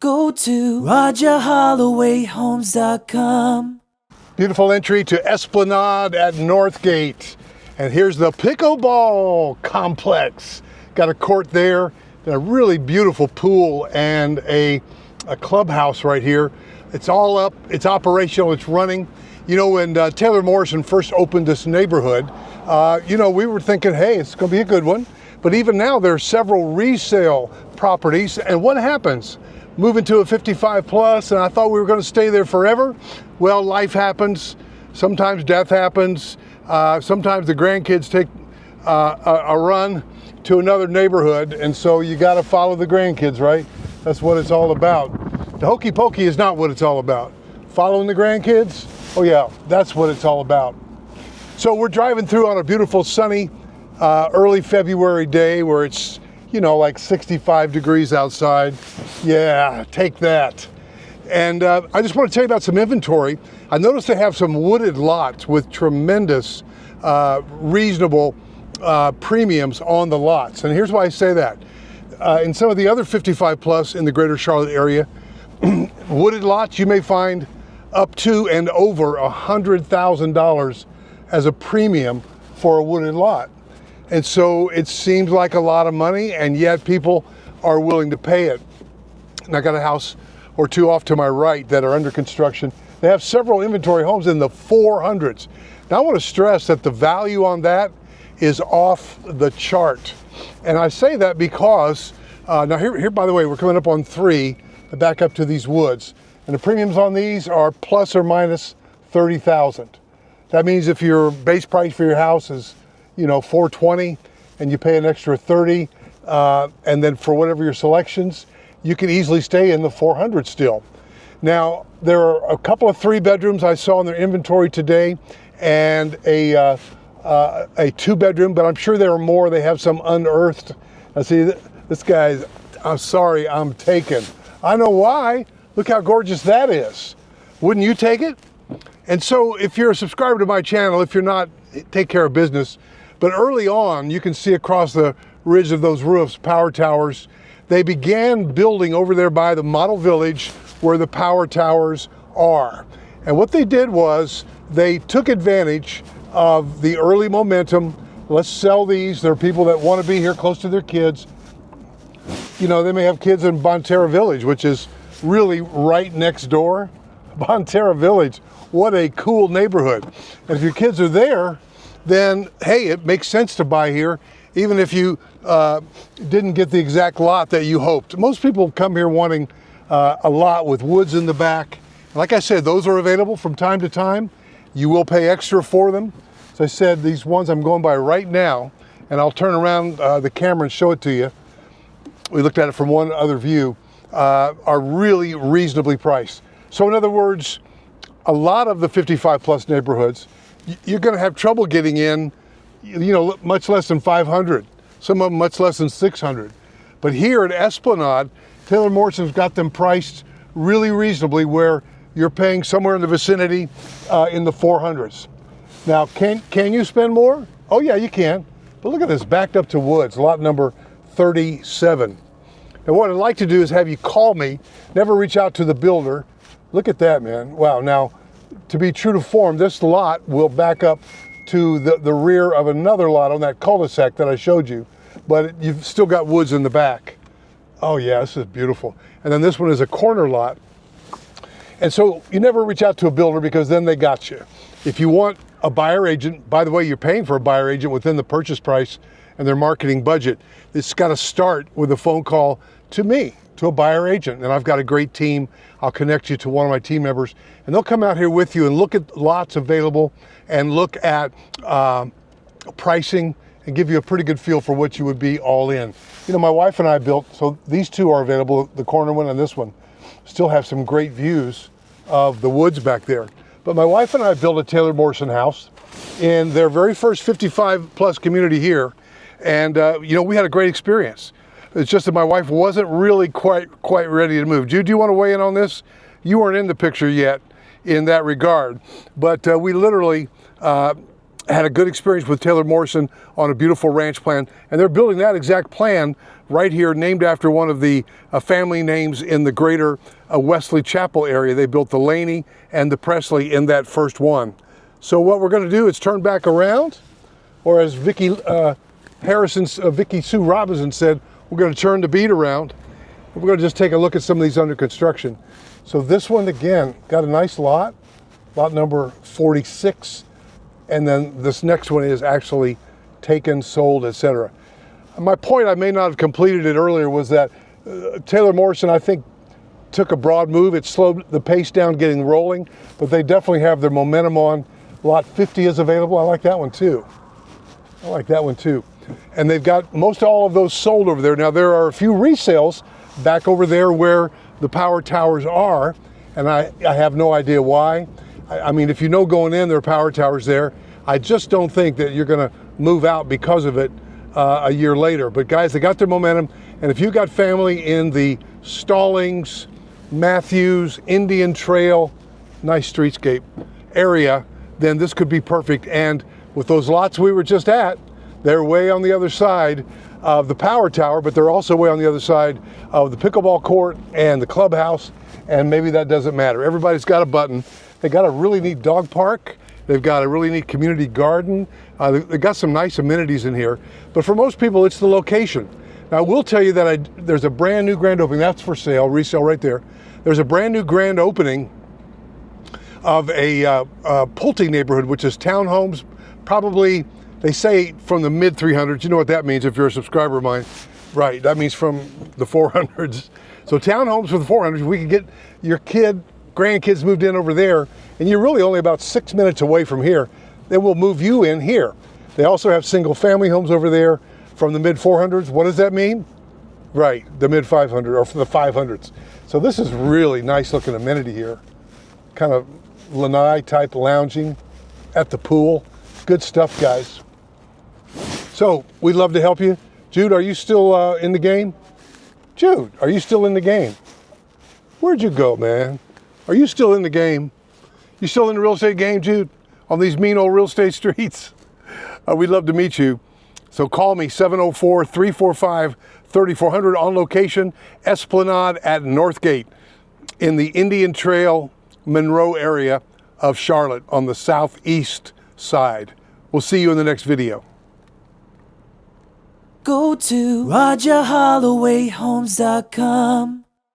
go to RogerHollowayHomes.com. Beautiful entry to Esplanade at Northgate. And here's the pickleball complex. Got a court there, and a really beautiful pool, and a clubhouse right here. It's all up, it's operational, it's running. You know, when Taylor Morrison first opened this neighborhood, you know, we were thinking, hey, it's gonna be a good one. But even now, there are several resale properties, and what happens? Move into a 55 plus, and I thought we were gonna stay there forever. Well, life happens, sometimes death happens, sometimes the grandkids take a run to another neighborhood, and so you gotta follow the grandkids, right? That's what it's all about. The hokey pokey is not what it's all about. Following the grandkids, oh yeah, that's what it's all about. So we're driving through on a beautiful sunny early February day where it's, you know, like 65 degrees outside. Yeah, take that. And I just want to tell you about some inventory. I noticed they have some wooded lots with tremendous, reasonable premiums on the lots. And here's why I say that. In some of the other 55 plus in the greater Charlotte area, wooded lots, you may find up to and over $100,000 as a premium for a wooded lot. And so it seems like a lot of money, and yet people are willing to pay it. And I got a house or two off to my right that are under construction. They have several inventory homes in the 400s. Now I want to stress that the value on that is off the chart. And I say that because, now here, by the way, we're coming up on 3, back up to these woods. And the premiums on these are plus or minus 30,000. That means if your base price for your house is, you know, 420 and you pay an extra 30, and then for whatever your selections, you can easily stay in the 400 still. Now, there are a couple of 3 bedrooms I saw in their inventory today, and a 2 bedroom, but I'm sure there are more. They have some unearthed. I see this guy's, I'm sorry, I'm taken. I know why. Look how gorgeous that is. Wouldn't you take it? And so if you're a subscriber to my channel, if you're not, take care of business. But early on, you can see across the ridge of those roofs, power towers. They began building over there by the model village where the power towers are. And what they did was they took advantage of the early momentum. Let's sell these. There are people that want to be here close to their kids. You know, they may have kids in Bonterra Village, which is really right next door. Bonterra Village, what a cool neighborhood. And if your kids are there, then hey, it makes sense to buy here, even if you didn't get the exact lot that you hoped. Most people come here wanting a lot with woods in the back. Like I said, those are available from time to time. You will pay extra for them. As I said, these ones I'm going by right now, and I'll turn around the camera and show it to you. We looked at it from one other view, are really reasonably priced. So in other words, a lot of the 55 plus neighborhoods, you're going to have trouble getting in, you know, much less than 500. Some of them much less than 600. But here at Esplanade, Taylor Morrison's got them priced really reasonably, where you're paying somewhere in the vicinity in the 400s. Now, can you spend more? Oh yeah, you can. But look at this, backed up to woods, lot number 37. And what I'd like to do is have you call me, never reach out to the builder. Look at that, man. Wow. Now, to be true to form, this lot will back up to the rear of another lot on that cul-de-sac that I showed you, but you've still got woods in the back. Oh yeah, this is beautiful. And then this one is a corner lot. And so you never reach out to a builder, because then they got you. If you want a buyer agent, by the way, you're paying for a buyer agent within the purchase price and their marketing budget. It's got to start with a phone call to me, to a buyer agent. And I've got a great team. I'll connect you to one of my team members, and they'll come out here with you and look at lots available and look at pricing and give you a pretty good feel for what you would be all in. You know, my wife and I built, so these two are available, the corner one and this one, still have some great views of the woods back there. But my wife and I built a Taylor Morrison house in their very first 55 plus community here. And you know, we had a great experience. It's just that my wife wasn't really quite ready to move. Jude, do you want to weigh in on this? You weren't in the picture yet in that regard. But we literally had a good experience with Taylor Morrison on a beautiful ranch plan, and they're building that exact plan right here, named after one of the family names in the greater Wesley Chapel area. They built the Laney and the Presley in that first one. So what we're going to do is turn back around, or as Vicky Sue Robinson said, we're going to turn the beat around. We're going to just take a look at some of these under construction. So this one, again, got a nice lot number 46. And then this next one is actually taken, sold, etc. My point, I may not have completed it earlier, was that Taylor Morrison, I think, took a broad move. It slowed the pace down getting rolling, but they definitely have their momentum on. Lot 50 is available. I like that one too. I like that one too. And they've got most all of those sold over there. Now there are a few resales back over there where the power towers are, and I have no idea why. I mean, if you know going in, there are power towers there. I just don't think that you're going to move out because of it a year later. But guys, they got their momentum. And if you've got family in the Stallings, Matthews, Indian Trail, nice streetscape area, then this could be perfect. And with those lots we were just at, they're way on the other side of the power tower, but they're also way on the other side of the pickleball court and the clubhouse. And maybe that doesn't matter. Everybody's got a button. They got a really neat dog park. They've got a really neat community garden. They've got some nice amenities in here. But for most people, it's the location. Now, I will tell you that there's a brand new grand opening. That's for sale, resale right there. There's a brand new grand opening of a Pulte neighborhood, which is townhomes, probably, they say from the mid 300s. You know what that means if you're a subscriber of mine. Right, that means from the 400s. So townhomes for the 400s. We could get your grandkids moved in over there, and you're really only about 6 minutes away from here. Then we'll move you in here. They also have single family homes over there from the mid 400s. What does that mean? Right, the mid 500 or from the 500s. So this is really nice looking amenity here. Kind of lanai type lounging at the pool. Good stuff, guys. So we'd love to help you. Jude, are you still in the game? Jude, are you still in the game? Where'd you go, man? Are you still in the game? You still in the real estate game, Jude? On these mean old real estate streets? We'd love to meet you. So call me, 704-345-3400, on location, Esplanade at Northgate in the Indian Trail, Monroe area of Charlotte on the southeast side. We'll see you in the next video. Go to RogerHollowayHomes.com.